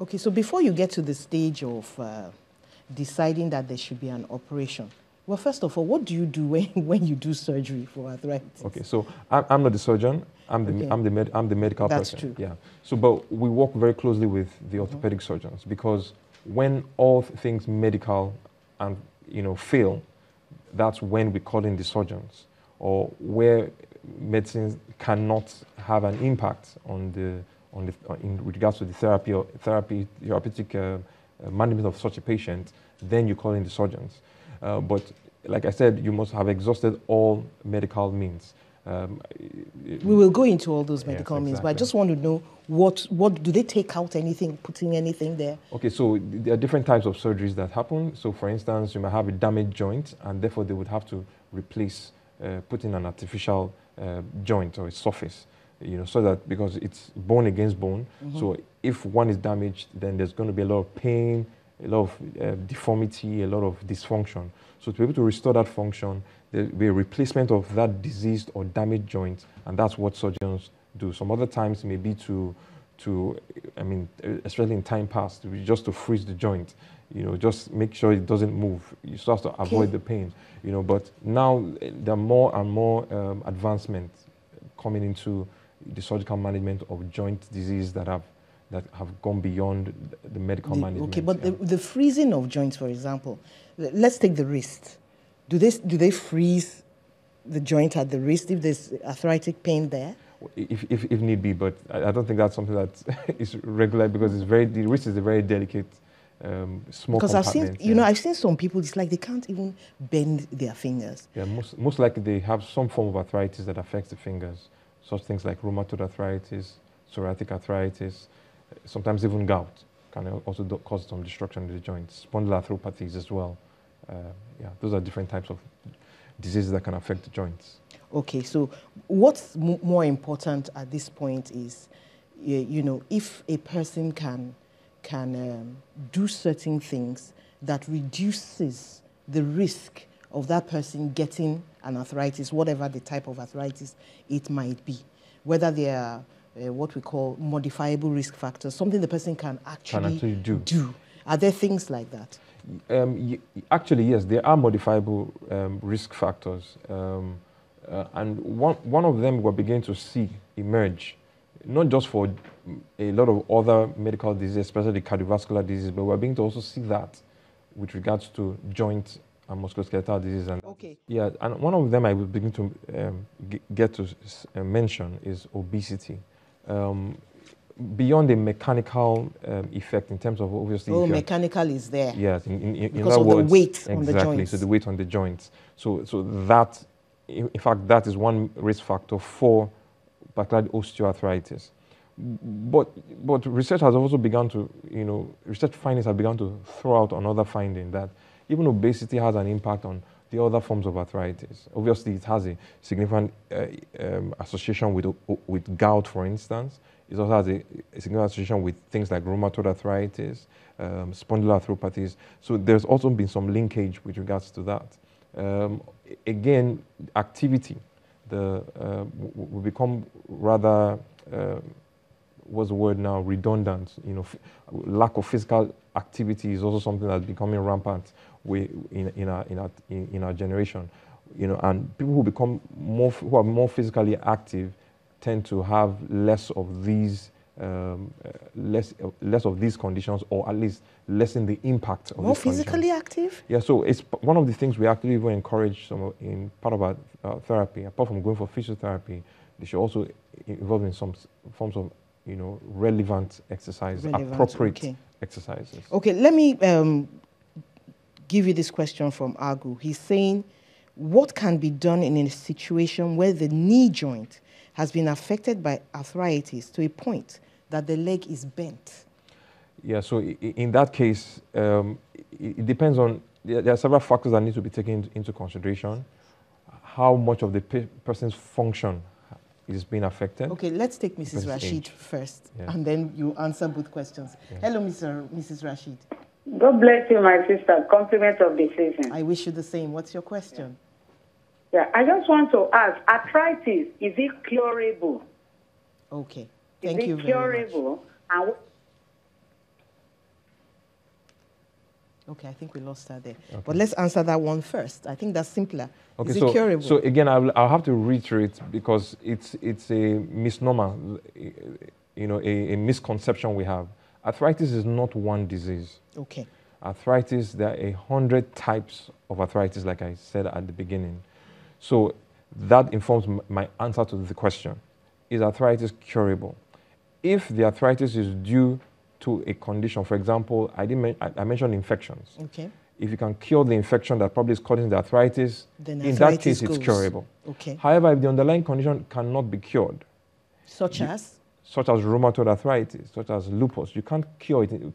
Okay, so before you get to the stage of deciding that there should be an operation, well, first of all, what do you do when you do surgery for arthritis? Okay, so I'm not the surgeon. I'm the medical That's person. true. Yeah. So, but we work very closely with the orthopedic surgeons, because when all things medical and fail, that's when we call in the surgeons, or where medicine cannot have an impact in regards to the therapeutic management of such a patient, then you call in the surgeons. But like I said, you must have exhausted all medical means. We will go into all those medical means, exactly. but I just want to know what do they take out anything, putting anything there? Okay, so there are different types of surgeries that happen. So for instance, you might have a damaged joint, and therefore they would have to replace, put in an artificial joint or a surface, so that, because it's bone against bone. So if one is damaged, then there's going to be a lot of pain, a lot of deformity, a lot of dysfunction. So to be able to restore that function, there will be a replacement of that diseased or damaged joint, and that's what surgeons do. Some other times may be especially in time past, just to freeze the joint, just make sure it doesn't move. You still have to avoid the pain, But now there are more and more advancements coming into the surgical management of joint disease that have gone beyond the medical management. Okay, but the freezing of joints, for example, let's take the wrist. Do they freeze the joint at the wrist if there's arthritic pain there? If need be, but I don't think that's something that is regular, because the wrist is a very delicate, small compartment. Because I've seen some people, it's like they can't even bend their fingers. Yeah, most likely they have some form of arthritis that affects the fingers, such things like rheumatoid arthritis, psoriatic arthritis, sometimes even gout can also cause some destruction of the joints, spondyloarthropathies as well. Those are different types of diseases that can affect the joints. Okay, so what's more important at this point is, if a person can do certain things that reduces the risk of that person getting an arthritis, whatever the type of arthritis it might be, whether they are what we call modifiable risk factors, something the person can actually do. Are there things like that? Actually, yes, there are modifiable risk factors. And one of them we're beginning to see emerge, not just for a lot of other medical diseases, especially cardiovascular diseases, but we're beginning to also see that with regards to joint and musculoskeletal disease. And okay. Yeah, and one of them I will begin to get to mention is obesity. Beyond the mechanical effect in terms of obviously... Oh, mechanical is there. Yes, because of the weight on the joints. Exactly, so the weight on the joints. So that, in fact, that is one risk factor for particularly osteoarthritis. But research has also begun to, research findings have begun to throw out another finding that even obesity has an impact on the other forms of arthritis. Obviously, it has a significant association with gout, for instance. It also has a significant association with things like rheumatoid arthritis, spondyloarthropathies. So there's also been some linkage with regards to that. Again, activity will become rather, what's the word now, redundant. Lack of physical activity is also something that's becoming rampant in our generation. And people who are more physically active tend to have less of these conditions, or at least lessen the impact of more these physically conditions. Active? Yeah, so it's one of the things we actually even encourage in part of our therapy. Apart from going for physiotherapy, they should also involve in some forms of relevant exercise, appropriate exercises. Okay, let me give you this question from Agu. He's saying, what can be done in a situation where the knee joint has been affected by arthritis to a point that the leg is bent? Yeah, so in that case, it depends on, there are several factors that need to be taken into consideration. How much of the person's function is being affected. Okay, let's take Mrs. Rashid first, and then you answer both questions. Yeah. Hello, Mrs. Rashid. God bless you, my sister. Compliment of the season. I wish you the same. What's your question? Yeah, I just want to ask, arthritis, is it curable? Okay. Is Thank you it very much. curable? And Okay, I think we lost her there. Okay. But let's answer that one first. I think that's simpler. Okay, Is it curable? so again, I'll have to reiterate because it's a misnomer, a misconception we have. Arthritis is not one disease. Okay. Arthritis, there are 100 types of arthritis, like I said at the beginning. So that informs my answer to the question. Is arthritis curable? If the arthritis is due to a condition, for example, I mentioned infections. Okay. If you can cure the infection that probably is causing the arthritis, Then in that arthritis case, it's goes. curable. Okay. However, if the underlying condition cannot be cured, Such as? such as rheumatoid arthritis, such as lupus, you can't cure it.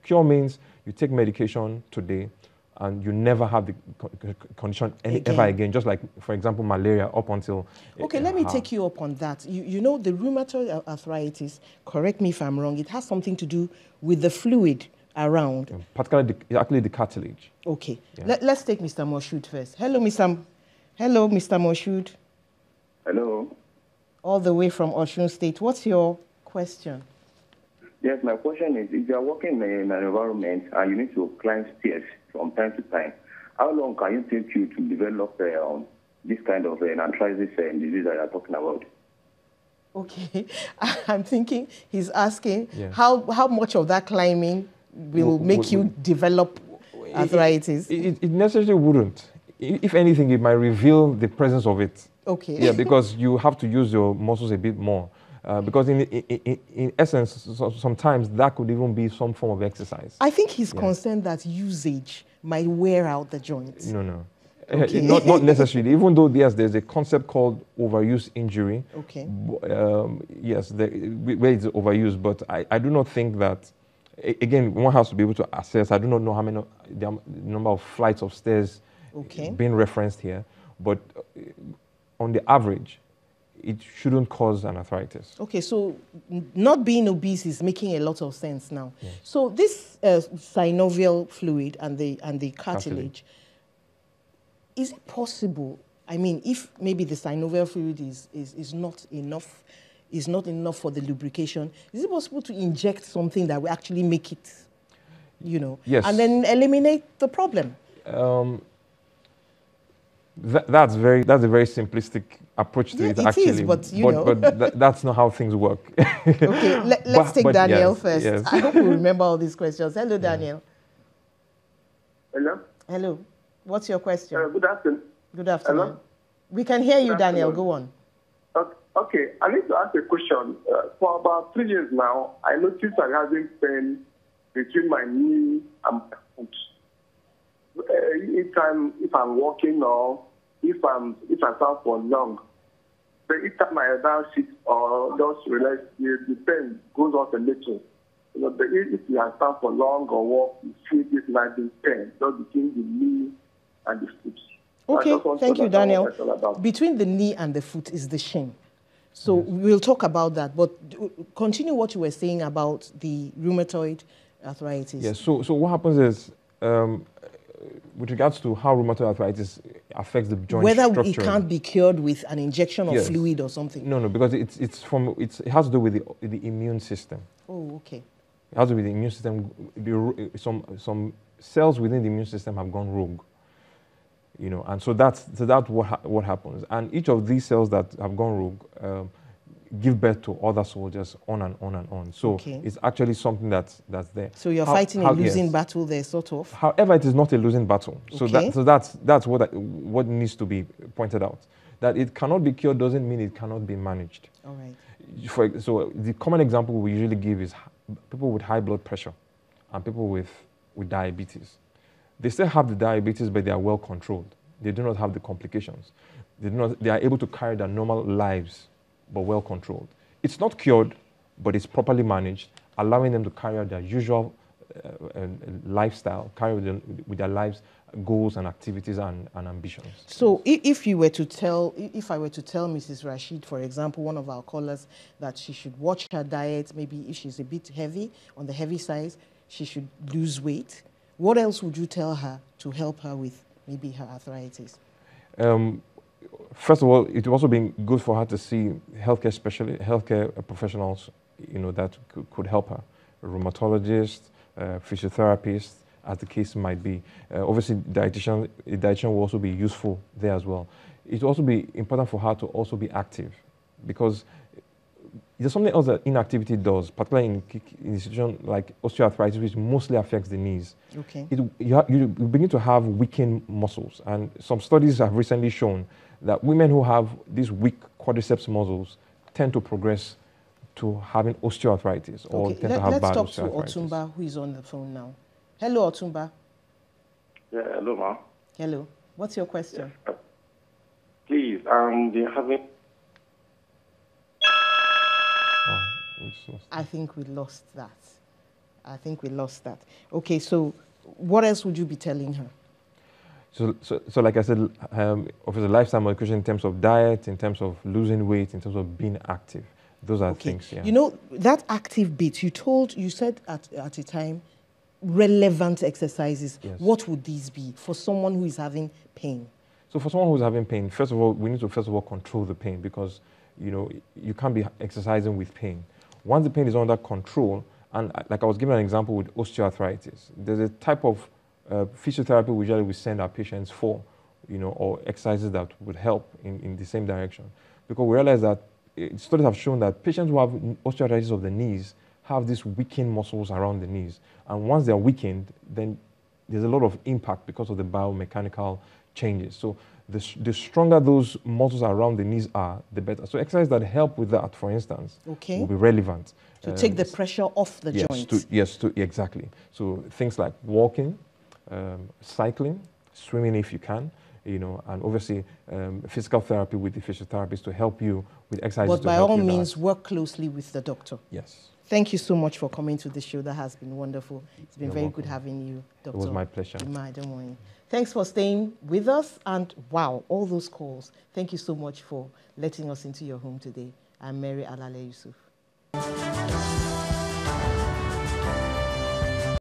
Cure means you take medication today and you never have the condition ever again, just like, for example, malaria up until... Okay, let me take you up on that. You know, the rheumatoid arthritis, correct me if I'm wrong, it has something to do with the fluid around. Particularly, actually the cartilage. Okay, Yeah. let's take Mr. Moshood first. Hello, Mr. Moshood. Hello. All the way from Osun State. What's your question? Yes, my question is, if you are working in an environment and you need to climb stairs from time to time, how long can it take you to develop this kind of an arthritis disease that you are talking about? Okay, I'm thinking he's asking Yeah. how much of that climbing will make you develop arthritis. It necessarily wouldn't. If anything, it might reveal the presence of it. Okay. Yeah, because you have to use your muscles a bit more. Because in essence, sometimes that could even be some form of exercise. I think he's concerned that usage might wear out the joints. No. Okay. Not necessarily. Even though, yes, there's a concept called overuse injury. Okay. Yes, where it's overused, but I do not think that, again, one has to be able to assess. I do not know how many, the number of flights of stairs being referenced here, but on the average, it shouldn't cause an arthritis. Okay, so not being obese is making a lot of sense now. Yes. So this synovial fluid and the cartilage, is it possible? I mean, if maybe the synovial fluid is not enough for the lubrication, is it possible to inject something that will actually make it, Yes. and then eliminate the problem? That's a very simplistic approach to it, actually. It is, but that's not how things work. Okay, let's take Daniel first. Yes. I hope you remember all these questions. Hello, Daniel. Hello? Hello. What's your question? Good afternoon. Good afternoon. Hello? We can hear you, Good Daniel. afternoon. Go on. Okay, I need to ask a question. For about 3 years now, I noticed I'm having pain between my knee and my foot. If I'm walking or if I stand for long, but each time I now sit or just relax, the pain goes off a little. But if you stand for long or walk, you feel this nagging pain just between the knee and the foot. Okay, thank you, Daniel. Between the knee and the foot is the shin. So we'll talk about that, but continue what you were saying about the rheumatoid arthritis. Yes, so what happens is, with regards to how rheumatoid arthritis affects the joint Whether structure. it can't be cured with an injection of fluid or something. No, because it has to do with the immune system. Oh, okay. It has to do with the immune system. Some cells within the immune system have gone rogue. And so that's what happens. And each of these cells that have gone rogue give birth to other soldiers on and on and on. So it's actually something that's there. So you're fighting a losing battle there, sort of. However, it is not a losing battle. So that's what needs to be pointed out. That it cannot be cured doesn't mean it cannot be managed. All right. So the common example we usually give is people with high blood pressure and people with diabetes. They still have the diabetes, but they are well controlled. They do not have the complications. They are able to carry their normal lives, but well controlled. It's not cured, but it's properly managed, allowing them to carry out their usual lifestyle, carry with their lives, goals and activities and ambitions. So if I were to tell Mrs. Rashid, for example, one of our callers, that she should watch her diet, maybe if she's a bit heavy, on the heavy side, she should lose weight. What else would you tell her to help her with maybe her arthritis? first of all, it would also been good for her to see healthcare professionals, that could help her, rheumatologists, physiotherapists, as the case might be. Obviously, dietitian will also be useful there as well. It will also be important for her to also be active, because there's something else that inactivity does, particularly in institutions like osteoarthritis, which mostly affects the knees. Okay. You begin to have weakened muscles, and some studies have recently shown that women who have these weak quadriceps muscles tend to progress to having osteoarthritis, or tend to have bad osteoarthritis. Let's talk to Otumba, who is on the phone now. Hello, Otumba. Yeah, hello, ma. Hello. What's your question? Yes. Please, they're having... I think we lost that. Okay, so what else would you be telling her? So like I said, obviously lifestyle modification in terms of diet, in terms of losing weight, in terms of being active. Those are things, yeah. You know, that active bit, you said at a time, relevant exercises. Yes. What would these be for someone who is having pain? So for someone who's having pain, first of all, we need to control the pain, because, you can't be exercising with pain. Once the pain is under control, and like I was giving an example with osteoarthritis, there's a type of physiotherapy we usually send our patients for, or exercises that would help in the same direction. Because we realize that studies have shown that patients who have osteoarthritis of the knees have these weakened muscles around the knees. And once they're weakened, then there's a lot of impact because of the biomechanical changes. So the stronger those muscles around the knees are, the better. So exercises that help with that, for instance, will be relevant. To take the pressure off the joints. Exactly. So things like walking, cycling, swimming if you can, and obviously physical therapy with the physiotherapist to help you with exercises. But by all means, work closely with the doctor. Yes. Thank you so much for coming to the show. That has been wonderful. It's been You're very welcome. good having you, Doctor. It was my pleasure. Don't worry. Thanks for staying with us. And wow, all those calls. Thank you so much for letting us into your home today. I'm Mary Alale Yusuf.